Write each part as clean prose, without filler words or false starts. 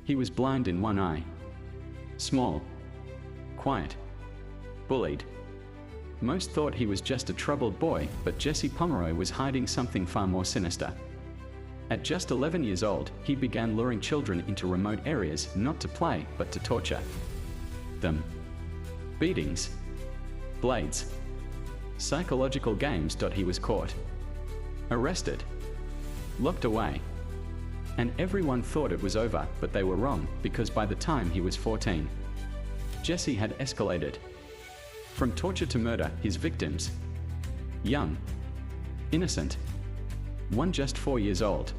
He was blind in one eye. Small. Quiet. Bullied. Most thought he was just a troubled boy, but Jesse Pomeroy was hiding something far more sinister. At just 11 years old, he began luring children into remote areas, not to play, but to torture them. Beatings. Blades. Psychological games. He was caught. Arrested. Locked away. And everyone thought it was over, but they were wrong, because by the time he was 14, Jesse had escalated. From torture to murder, his victims, young, innocent, one just 4 years old.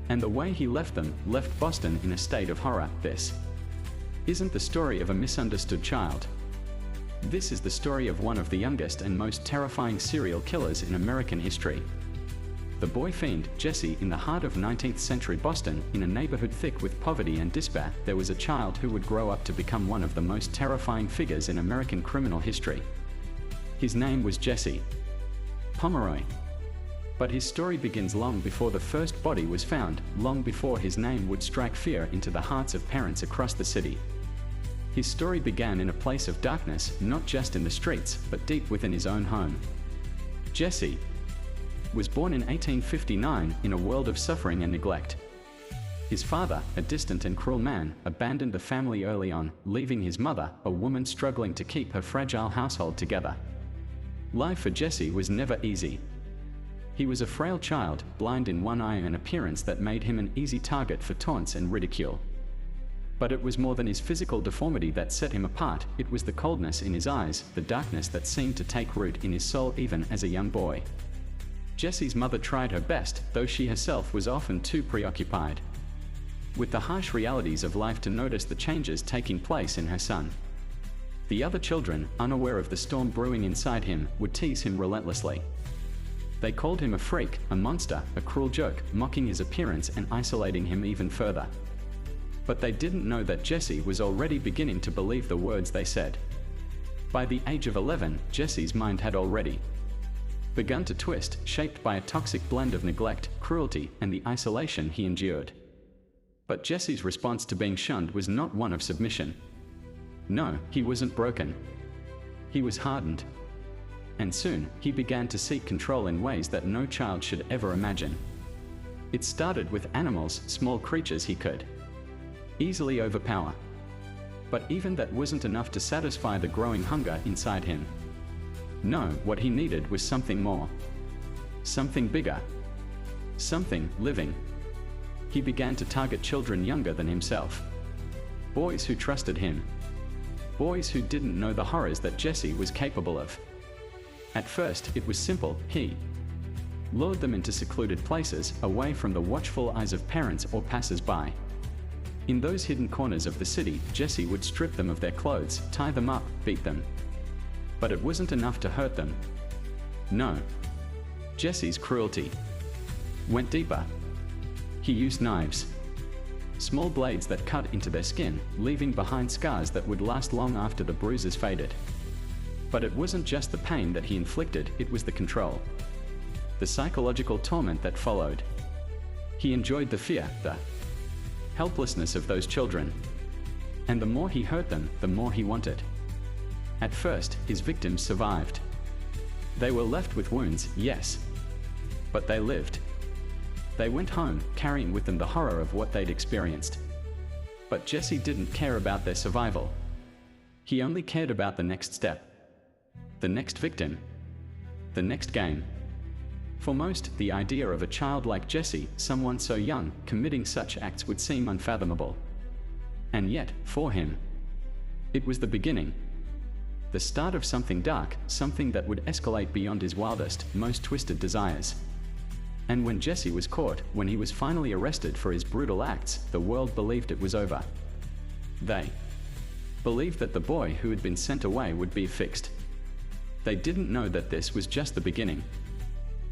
And the way he left them, left Boston in a state of horror. This isn't the story of a misunderstood child. This is the story of one of the youngest and most terrifying serial killers in American history. The boy fiend, Jesse. In the heart of 19th century Boston, in a neighborhood thick with poverty and despair, there was a child who would grow up to become one of the most terrifying figures in American criminal history. His name was Jesse Pomeroy. But his story begins long before the first body was found, long before his name would strike fear into the hearts of parents across the city. His story began in a place of darkness, not just in the streets, but deep within his own home. Jesse was born in 1859 in a world of suffering and neglect. His father, a distant and cruel man, abandoned the family early on, leaving his mother, a woman struggling to keep her fragile household together. Life for Jesse was never easy. He was a frail child, blind in one eye, an appearance that made him an easy target for taunts and ridicule. But it was more than his physical deformity that set him apart. It was the coldness in his eyes, the darkness that seemed to take root in his soul even as a young boy. Jesse's mother tried her best, though she herself was often too preoccupied with the harsh realities of life to notice the changes taking place in her son. The other children, unaware of the storm brewing inside him, would tease him relentlessly. They called him a freak, a monster, a cruel joke, mocking his appearance and isolating him even further. But they didn't know that Jesse was already beginning to believe the words they said. By the age of 11, Jesse's mind had already begun to twist, shaped by a toxic blend of neglect, cruelty, and the isolation he endured. But Jesse's response to being shunned was not one of submission. No, he wasn't broken. He was hardened. And soon, he began to seek control in ways that no child should ever imagine. It started with animals, small creatures he could easily overpower. But even that wasn't enough to satisfy the growing hunger inside him. No, what he needed was something more. Something bigger. Something living. He began to target children younger than himself. Boys who trusted him. Boys who didn't know the horrors that Jesse was capable of. At first, it was simple. He lured them into secluded places, away from the watchful eyes of parents or passers-by. In those hidden corners of the city, Jesse would strip them of their clothes, tie them up, beat them. But it wasn't enough to hurt them. No. Jesse's cruelty went deeper. He used knives. Small blades that cut into their skin, leaving behind scars that would last long after the bruises faded. But it wasn't just the pain that he inflicted, it was the control. The psychological torment that followed. He enjoyed the fear, the helplessness of those children. And the more he hurt them, the more he wanted. At first, his victims survived. They were left with wounds, yes. But they lived. They went home, carrying with them the horror of what they'd experienced. But Jesse didn't care about their survival. He only cared about the next step. The next victim. The next game. For most, the idea of a child like Jesse, someone so young, committing such acts would seem unfathomable. And yet, for him, it was the beginning. The start of something dark, something that would escalate beyond his wildest, most twisted desires. And when Jesse was caught, when he was finally arrested for his brutal acts, the world believed it was over. They believed that the boy who had been sent away would be fixed. They didn't know that this was just the beginning.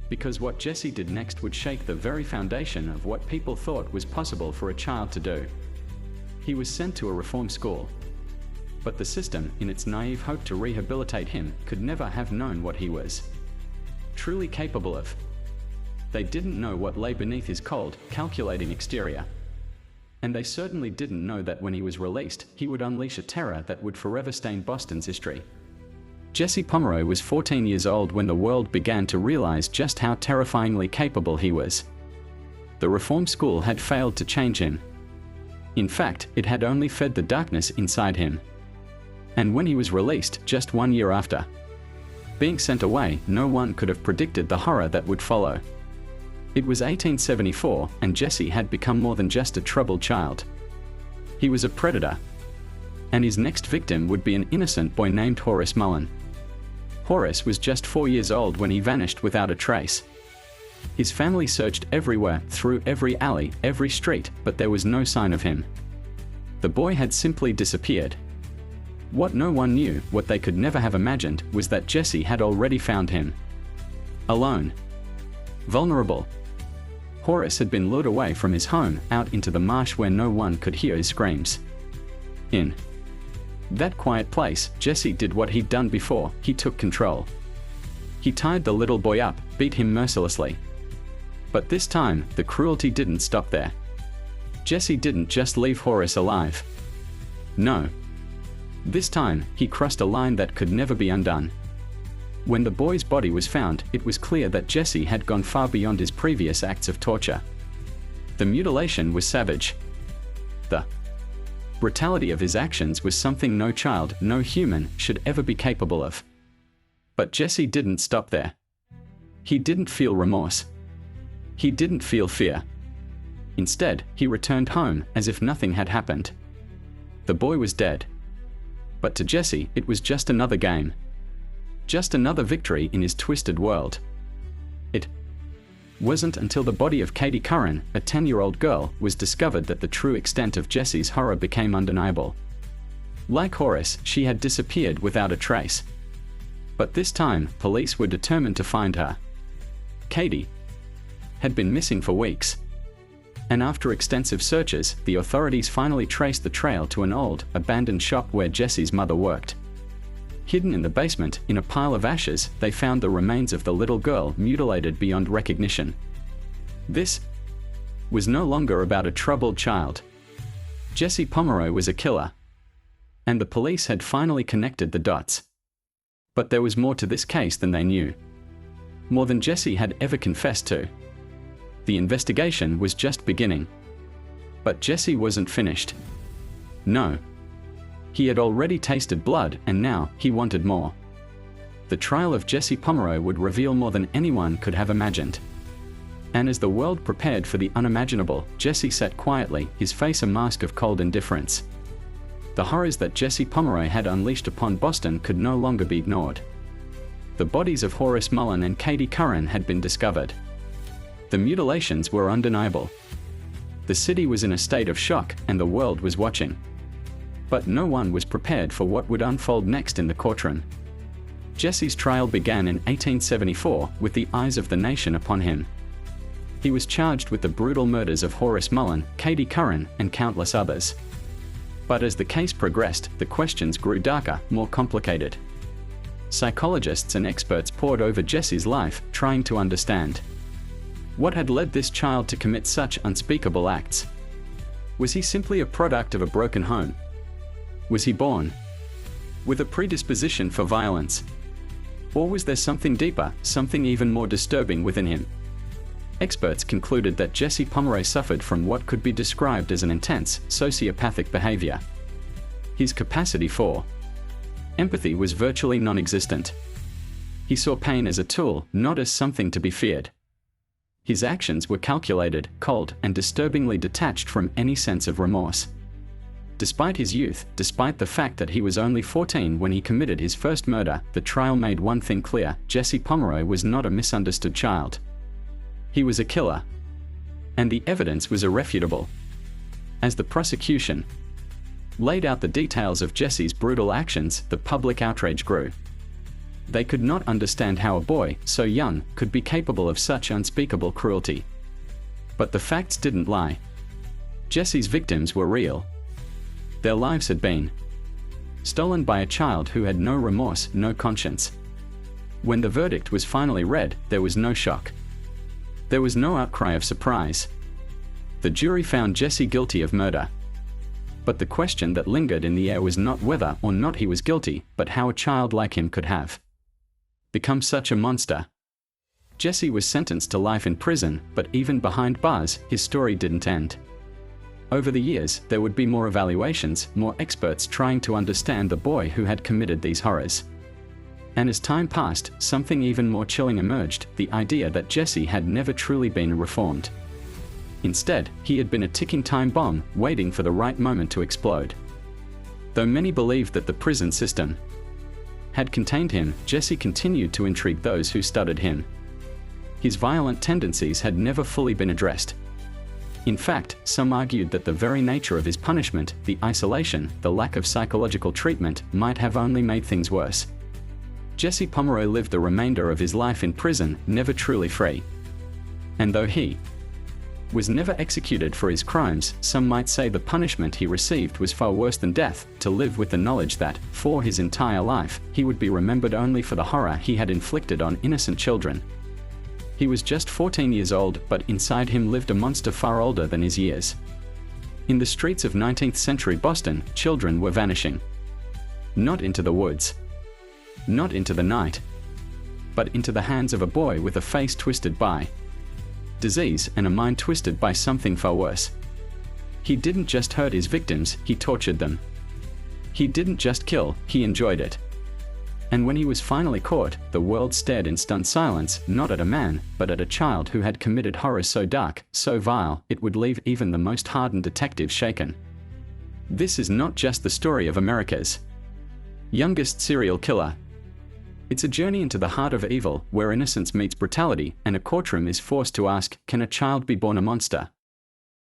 Because what Jesse did next would shake the very foundation of what people thought was possible for a child to do. He was sent to a reform school. But the system, in its naive hope to rehabilitate him, could never have known what he was truly capable of. They didn't know what lay beneath his cold, calculating exterior. And they certainly didn't know that when he was released, he would unleash a terror that would forever stain Boston's history. Jesse Pomeroy was 14 years old when the world began to realize just how terrifyingly capable he was. The reform school had failed to change him. In fact, it had only fed the darkness inside him. And when he was released, just 1 year after being sent away, no one could have predicted the horror that would follow. It was 1874, and Jesse had become more than just a troubled child. He was a predator. And his next victim would be an innocent boy named Horace Mullen. Horace was just 4 years old when he vanished without a trace. His family searched everywhere, through every alley, every street, but there was no sign of him. The boy had simply disappeared. What no one knew, what they could never have imagined, was that Jesse had already found him. Alone. Vulnerable. Horace had been lured away from his home, out into the marsh where no one could hear his screams. In that quiet place, Jesse did what he'd done before. He took control. He tied the little boy up, beat him mercilessly. But this time, the cruelty didn't stop there. Jesse didn't just leave Horace alive. No. This time, he crossed a line that could never be undone. When the boy's body was found, it was clear that Jesse had gone far beyond his previous acts of torture. The mutilation was savage. The brutality of his actions was something no child, no human, should ever be capable of. But Jesse didn't stop there. He didn't feel remorse. He didn't feel fear. Instead, he returned home as if nothing had happened. The boy was dead. But to Jesse, it was just another game. Just another victory in his twisted world. It wasn't until the body of Katie Curran, a 10-year-old girl, was discovered that the true extent of Jesse's horror became undeniable. Like Horace, she had disappeared without a trace. But this time, police were determined to find her. Katie had been missing for weeks. And after extensive searches, the authorities finally traced the trail to an old, abandoned shop where Jesse's mother worked. Hidden in the basement, in a pile of ashes, they found the remains of the little girl, mutilated beyond recognition. This was no longer about a troubled child. Jesse Pomeroy was a killer. And the police had finally connected the dots. But there was more to this case than they knew. More than Jesse had ever confessed to. The investigation was just beginning. But Jesse wasn't finished. No. He had already tasted blood, and now he wanted more. The trial of Jesse Pomeroy would reveal more than anyone could have imagined. And as the world prepared for the unimaginable, Jesse sat quietly, his face a mask of cold indifference. The horrors that Jesse Pomeroy had unleashed upon Boston could no longer be ignored. The bodies of Horace Mullen and Katie Curran had been discovered. The mutilations were undeniable. The city was in a state of shock, and the world was watching. But no one was prepared for what would unfold next in the courtroom. Jesse's trial began in 1874, with the eyes of the nation upon him. He was charged with the brutal murders of Horace Mullen, Katie Curran, and countless others. But as the case progressed, the questions grew darker, more complicated. Psychologists and experts pored over Jesse's life, trying to understand. What had led this child to commit such unspeakable acts? Was he simply a product of a broken home? Was he born with a predisposition for violence? Or was there something deeper, something even more disturbing within him? Experts concluded that Jesse Pomeroy suffered from what could be described as an intense, sociopathic behavior. His capacity for empathy was virtually non-existent. He saw pain as a tool, not as something to be feared. His actions were calculated, cold, and disturbingly detached from any sense of remorse. Despite his youth, despite the fact that he was only 14 when he committed his first murder, the trial made one thing clear: Jesse Pomeroy was not a misunderstood child. He was a killer. And the evidence was irrefutable. As the prosecution laid out the details of Jesse's brutal actions, the public outrage grew. They could not understand how a boy, so young, could be capable of such unspeakable cruelty. But the facts didn't lie. Jesse's victims were real. Their lives had been stolen by a child who had no remorse, no conscience. When the verdict was finally read, there was no shock. There was no outcry of surprise. The jury found Jesse guilty of murder. But the question that lingered in the air was not whether or not he was guilty, but how a child like him could have become such a monster. Jesse was sentenced to life in prison, but even behind bars, his story didn't end. Over the years, there would be more evaluations, more experts trying to understand the boy who had committed these horrors. And as time passed, something even more chilling emerged, the idea that Jesse had never truly been reformed. Instead, he had been a ticking time bomb, waiting for the right moment to explode. Though many believed that the prison system had contained him, Jesse continued to intrigue those who studied him. His violent tendencies had never fully been addressed. In fact, some argued that the very nature of his punishment, the isolation, the lack of psychological treatment, might have only made things worse. Jesse Pomeroy lived the remainder of his life in prison, never truly free. And though he was never executed for his crimes, some might say the punishment he received was far worse than death, to live with the knowledge that, for his entire life, he would be remembered only for the horror he had inflicted on innocent children. He was just 14 years old, but inside him lived a monster far older than his years. In the streets of 19th century Boston, children were vanishing. Not into the woods. Not into the night. But into the hands of a boy with a face twisted by disease and a mind twisted by something far worse. He didn't just hurt his victims, he tortured them. He didn't just kill, he enjoyed it. And when he was finally caught, the world stared in stunned silence, not at a man, but at a child who had committed horrors so dark, so vile, it would leave even the most hardened detective shaken. This is not just the story of America's youngest serial killer. It's a journey into the heart of evil, where innocence meets brutality, and a courtroom is forced to ask, can a child be born a monster?